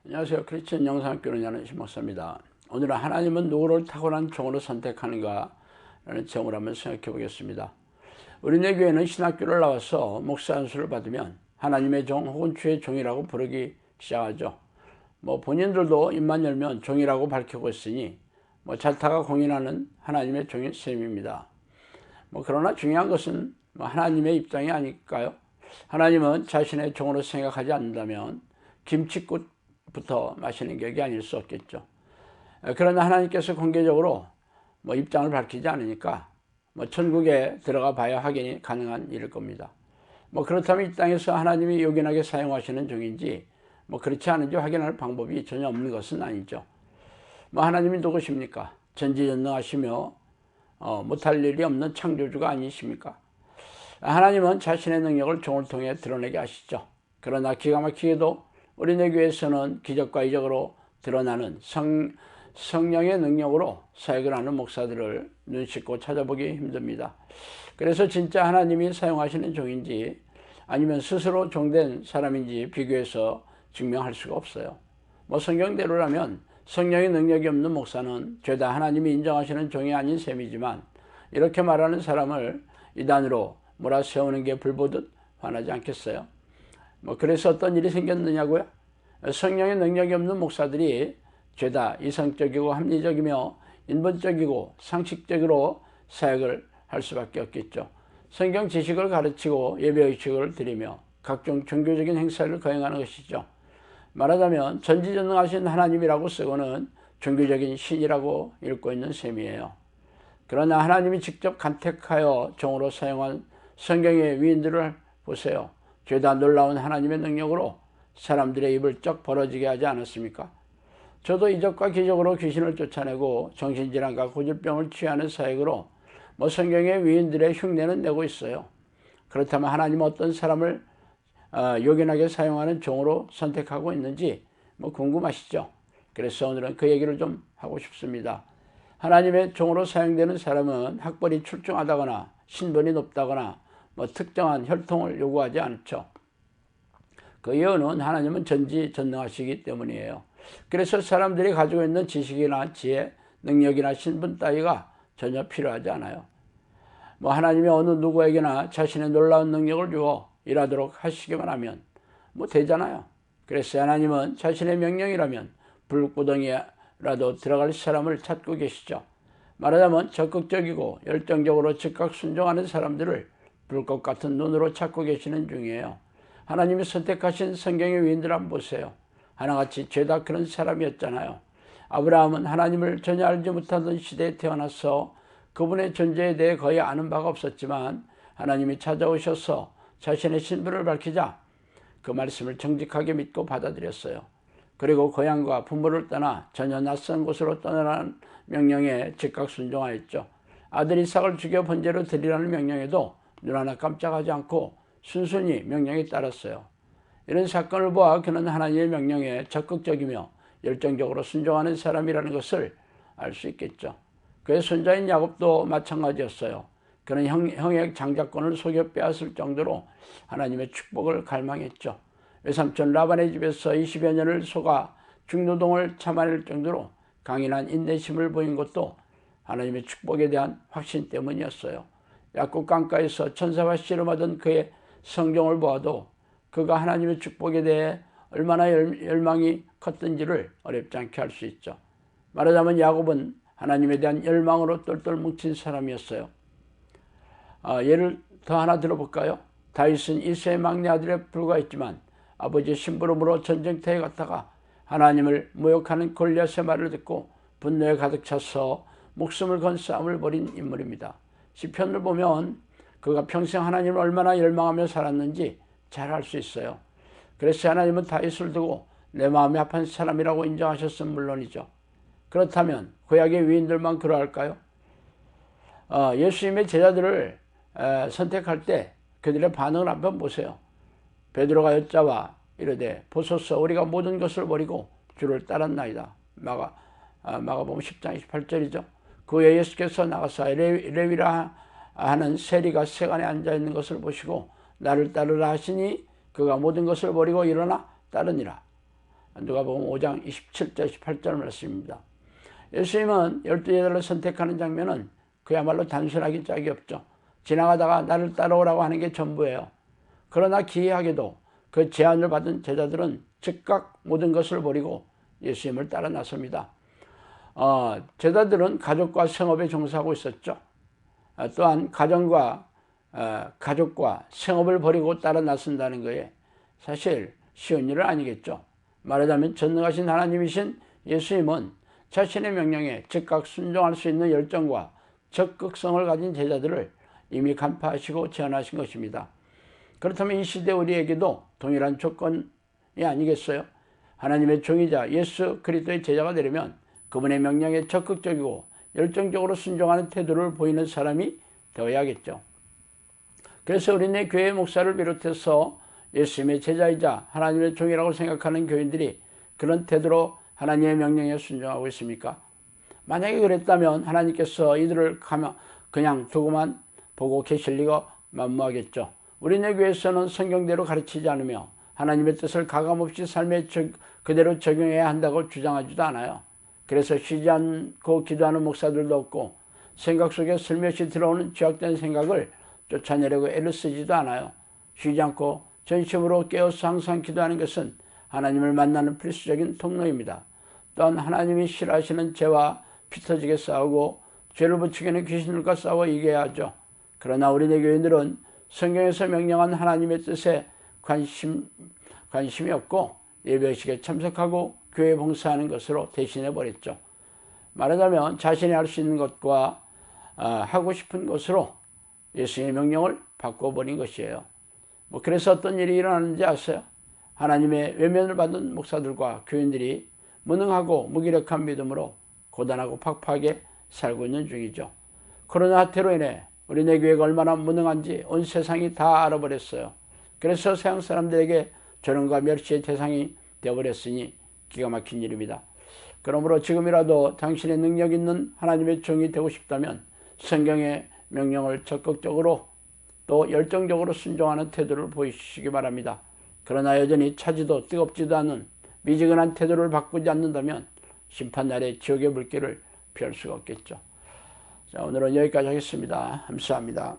안녕하세요. 크리스천 영상학교를 여는 신목사입니다. 오늘은 하나님은 누구를 탁월한 종으로 선택하는가 라는 제목을 한번 생각해 보겠습니다. 우리네 교회는 신학교를 나와서 목사 안수를 받으면 하나님의 종 혹은 주의 종이라고 부르기 시작하죠. 본인들도 입만 열면 종이라고 밝히고 있으니 잘타가 공인하는 하나님의 종인 셈입니다. 그러나 중요한 것은 하나님의 입장이 아닐까요? 하나님은 자신의 종으로 생각하지 않는다면 김칫국부터 마시는 격이 아닐 수 없겠죠. 그러나 하나님께서 공개적으로 입장을 밝히지 않으니까 천국에 들어가 봐야 확인이 가능한 일일 겁니다. 그렇다면 이 땅에서 하나님이 요긴하게 사용하시는 종인지 그렇지 않은지 확인할 방법이 전혀 없는 것은 아니죠. 하나님이 누구십니까? 전지전능하시며 못할 일이 없는 창조주가 아니십니까? 하나님은 자신의 능력을 종을 통해 드러내게 하시죠. 그러나 기가 막히게도 우리네 교회에서는 기적과 이적으로 드러나는 성령의 능력으로 사역을 하는 목사들을 눈 씻고 찾아보기 힘듭니다. 그래서 진짜 하나님이 사용하시는 종인지 아니면 스스로 종된 사람인지 비교해서 증명할 수가 없어요. 성경대로라면 성령의 능력이 없는 목사는 죄다 하나님이 인정하시는 종이 아닌 셈이지만 이렇게 말하는 사람을 이단으로 몰아세우는 게 불보듯 화나지 않겠어요? 그래서 어떤 일이 생겼느냐고요? 성령의 능력이 없는 목사들이 죄다 이성적이고 합리적이며 인본적이고 상식적으로 사역을 할 수밖에 없겠죠. 성경 지식을 가르치고 예배의식을 드리며 각종 종교적인 행사를 거행하는 것이죠. 말하자면 전지전능하신 하나님이라고 쓰고는 종교적인 신이라고 읽고 있는 셈이에요. 그러나 하나님이 직접 간택하여 종으로 사용한 성경의 위인들을 보세요. 죄다 놀라운 하나님의 능력으로 사람들의 입을 쩍 벌어지게 하지 않았습니까? 저도 이적과 기적으로 귀신을 쫓아내고 정신질환과 고질병을 치유하는 사역으로 성경의 위인들의 흉내는 내고 있어요. 그렇다면 하나님은 어떤 사람을 요긴하게 사용하는 종으로 선택하고 있는지 궁금하시죠? 그래서 오늘은 그 얘기를 좀 하고 싶습니다. 하나님의 종으로 사용되는 사람은 학벌이 출중하다거나 신분이 높다거나 특정한 혈통을 요구하지 않죠. 그 이유는 하나님은 전지전능하시기 때문이에요. 그래서 사람들이 가지고 있는 지식이나 지혜, 능력이나 신분 따위가 전혀 필요하지 않아요. 하나님이 어느 누구에게나 자신의 놀라운 능력을 주어 일하도록 하시기만 하면 되잖아요. 그래서 하나님은 자신의 명령이라면 불구덩이라도 들어갈 사람을 찾고 계시죠. 말하자면 적극적이고 열정적으로 즉각 순종하는 사람들을 불꽃 같은 눈으로 찾고 계시는 중이에요. 하나님이 선택하신 성경의 위인들 한번 보세요. 하나같이 죄다 그런 사람이었잖아요. 아브라함은 하나님을 전혀 알지 못하던 시대에 태어나서 그분의 존재에 대해 거의 아는 바가 없었지만 하나님이 찾아오셔서 자신의 신분을 밝히자 그 말씀을 정직하게 믿고 받아들였어요. 그리고 고향과 부모를 떠나 전혀 낯선 곳으로 떠나라는 명령에 즉각 순종하였죠. 아들 이삭을 죽여 번제로 드리라는 명령에도 눈 하나 깜짝하지 않고 순순히 명령에 따랐어요. 이런 사건을 보아 그는 하나님의 명령에 적극적이며 열정적으로 순종하는 사람이라는 것을 알 수 있겠죠. 그의 손자인 야곱도 마찬가지였어요. 그는 형의 장자권을 속여 빼앗을 정도로 하나님의 축복을 갈망했죠. 외삼촌 라반의 집에서 20여 년을 속아 중노동을 참아낼 정도로 강인한 인내심을 보인 것도 하나님의 축복에 대한 확신 때문이었어요. 야곱 강가에서 천사와 씨름하던 그의 성경을 보아도 그가 하나님의 축복에 대해 얼마나 열망이 컸던지를 어렵지 않게 알 수 있죠. 말하자면 야곱은 하나님에 대한 열망으로 똘똘 뭉친 사람이었어요. 예를 더 하나 들어볼까요? 다윗은 이새의 막내 아들에 불과했지만 아버지의 심부름으로 전쟁터에 갔다가 하나님을 모욕하는 골리앗의 말을 듣고 분노에 가득 차서 목숨을 건 싸움을 벌인 인물입니다. 시편을 보면 그가 평생 하나님을 얼마나 열망하며 살았는지 잘 알 수 있어요. 그래서 하나님은 다윗을 두고 내 마음이 합한 사람이라고 인정하셨으면 물론이죠. 그렇다면 구약의 위인들만 그러할까요? 예수님의 제자들을 선택할 때 그들의 반응을 한번 보세요. 베드로가 여짜와 이르되 보소서 우리가 모든 것을 버리고 주를 따랐나이다. 마가복음 10장 28절이죠. 그 후에 예수께서 나가사 레위라 하는 세리가 세간에 앉아있는 것을 보시고 나를 따르라 하시니 그가 모든 것을 버리고 일어나 따르니라. 누가복음 5장 27절 28절 말씀입니다. 예수님은 12제자를 선택하는 장면은 그야말로 단순하기 짝이 없죠. 지나가다가 나를 따라오라고 하는 게 전부예요. 그러나 기이하게도 그 제안을 받은 제자들은 즉각 모든 것을 버리고 예수님을 따라 나섭니다. 제자들은 가족과 생업에 종사하고 있었죠. 또한 가정과 가족과 생업을 버리고 따라 나선다는 거에 사실 쉬운 일은 아니겠죠. 말하자면 전능하신 하나님이신 예수님은 자신의 명령에 즉각 순종할 수 있는 열정과 적극성을 가진 제자들을 이미 간파하시고 제안하신 것입니다. 그렇다면 이 시대 우리에게도 동일한 조건이 아니겠어요? 하나님의 종이자 예수 그리스도의 제자가 되려면 그분의 명령에 적극적이고 열정적으로 순종하는 태도를 보이는 사람이 되어야겠죠. 그래서 우리네 교회 목사를 비롯해서 예수님의 제자이자 하나님의 종이라고 생각하는 교인들이 그런 태도로 하나님의 명령에 순종하고 있습니까? 만약에 그랬다면 하나님께서 이들을 그냥 두고만 보고 계실 리가 만무하겠죠. 우리네 교회에서는 성경대로 가르치지 않으며 하나님의 뜻을 가감없이 삶에 그대로 적용해야 한다고 주장하지도 않아요. 그래서 쉬지 않고 기도하는 목사들도 없고 생각 속에 슬며시 들어오는 죄악된 생각을 쫓아내려고 애를 쓰지도 않아요. 쉬지 않고 전심으로 깨어서 항상 기도하는 것은 하나님을 만나는 필수적인 통로입니다. 또한 하나님이 싫어하시는 죄와 피 터지게 싸우고 죄를 부추기는 귀신들과 싸워 이겨야 하죠. 그러나 우리네 교인들은 성경에서 명령한 하나님의 뜻에 관심이 없고 예배의식에 참석하고 교회 봉사하는 것으로 대신해 버렸죠. 말하자면 자신이 할 수 있는 것과 하고 싶은 것으로 예수님의 명령을 바꿔버린 것이에요. 그래서 어떤 일이 일어나는지 아세요? 하나님의 외면을 받은 목사들과 교인들이 무능하고 무기력한 믿음으로 고단하고 팍팍하게 살고 있는 중이죠. 코로나 사태로 인해 우리네 교회가 얼마나 무능한지 온 세상이 다 알아버렸어요. 그래서 세상 사람들에게 조롱과 멸시의 대상이 되어버렸으니 기가 막힌 일입니다. 그러므로 지금이라도 당신의 능력 있는 하나님의 종이 되고 싶다면 성경의 명령을 적극적으로 또 열정적으로 순종하는 태도를 보이시기 바랍니다. 그러나 여전히 차지도 뜨겁지도 않은 미지근한 태도를 바꾸지 않는다면 심판날에 지옥의 물길을 피할 수가 없겠죠. 자, 오늘은 여기까지 하겠습니다. 감사합니다.